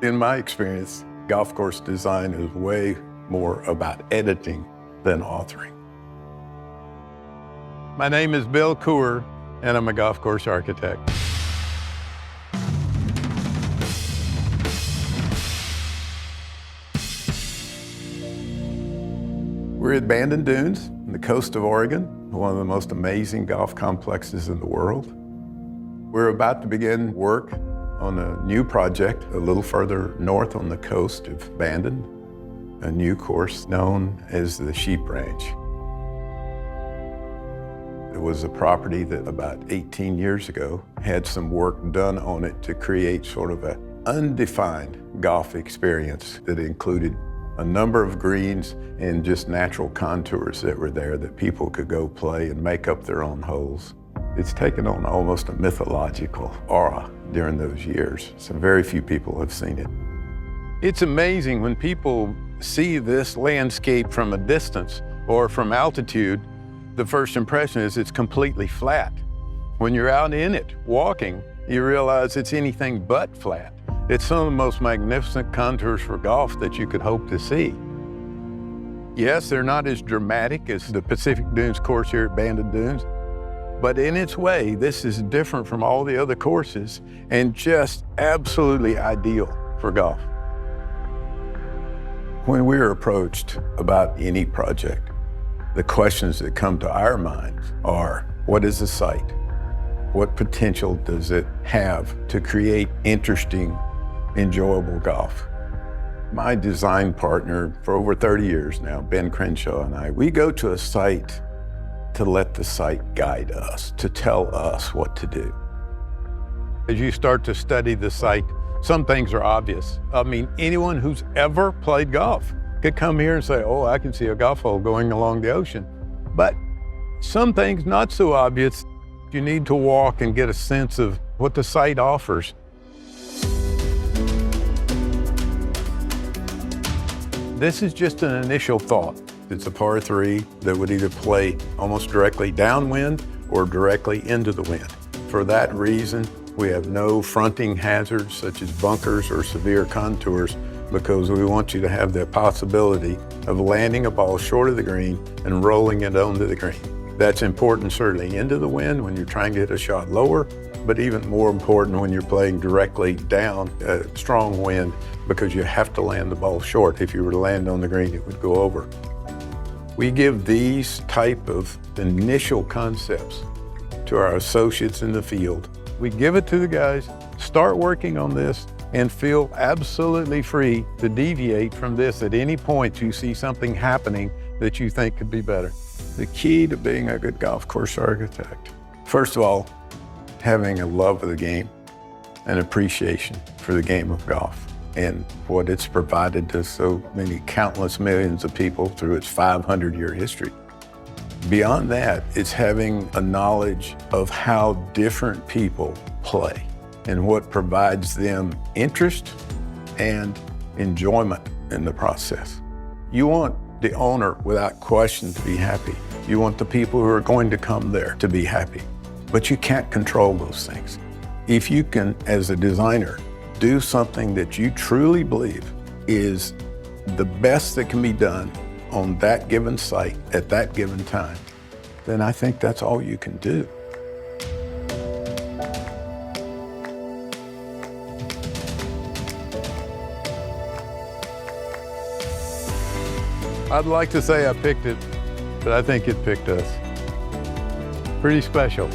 In my experience, golf course design is way more about editing than authoring. My name is Bill Coore, and I'm a golf course architect. We're at Bandon Dunes on the coast of Oregon, one of the most amazing golf complexes in the world. We're about to begin work on a new project a little further north on the coast of Bandon, a new course known as the Sheep Ranch. It was a property that about 18 years ago had some work done on it to create sort of an undefined golf experience that included a number of greens and just natural contours that were there that people could go play and make up their own holes. It's taken on almost a mythological aura during those years, so very few people have seen it. It's amazing when people see this landscape from a distance or from altitude, the first impression is it's completely flat. When you're out in it, walking, you realize it's anything but flat. It's some of the most magnificent contours for golf that you could hope to see. Yes, they're not as dramatic as the Pacific Dunes course here at Bandon Dunes, but in its way, this is different from all the other courses and just absolutely ideal for golf. When we're approached about any project, the questions that come to our minds are, what is the site? What potential does it have to create interesting, enjoyable golf? My design partner for over 30 years now, Ben Crenshaw and I, we go to a site to let the site guide us, to tell us what to do. As you start to study the site, some things are obvious. I mean, anyone who's ever played golf could come here and say, oh, I can see a golf hole going along the ocean. But some things not so obvious. You need to walk and get a sense of what the site offers. This is just an initial thought. It's a par 3 that would either play almost directly downwind or directly into the wind. For that reason, we have no fronting hazards such as bunkers or severe contours, because we want you to have the possibility of landing a ball short of the green and rolling it onto the green. That's important certainly into the wind when you're trying to hit a shot lower, but even more important when you're playing directly down a strong wind, because you have to land the ball short. If you were to land on the green, it would go over. We give these type of initial concepts to our associates in the field. We give it to the guys, start working on this, and feel absolutely free to deviate from this at any point you see something happening that you think could be better. The key to being a good golf course architect, first of all, having a love of the game, an appreciation for the game of golf and what it's provided to so many countless millions of people through its 500-year history. Beyond that, it's having a knowledge of how different people play and what provides them interest and enjoyment in the process. You want the owner, without question, to be happy. You want the people who are going to come there to be happy, but you can't control those things. If you can, as a designer, do something that you truly believe is the best that can be done on that given site at that given time, then I think that's all you can do. I'd like to say I picked it, but I think it picked us. Pretty special.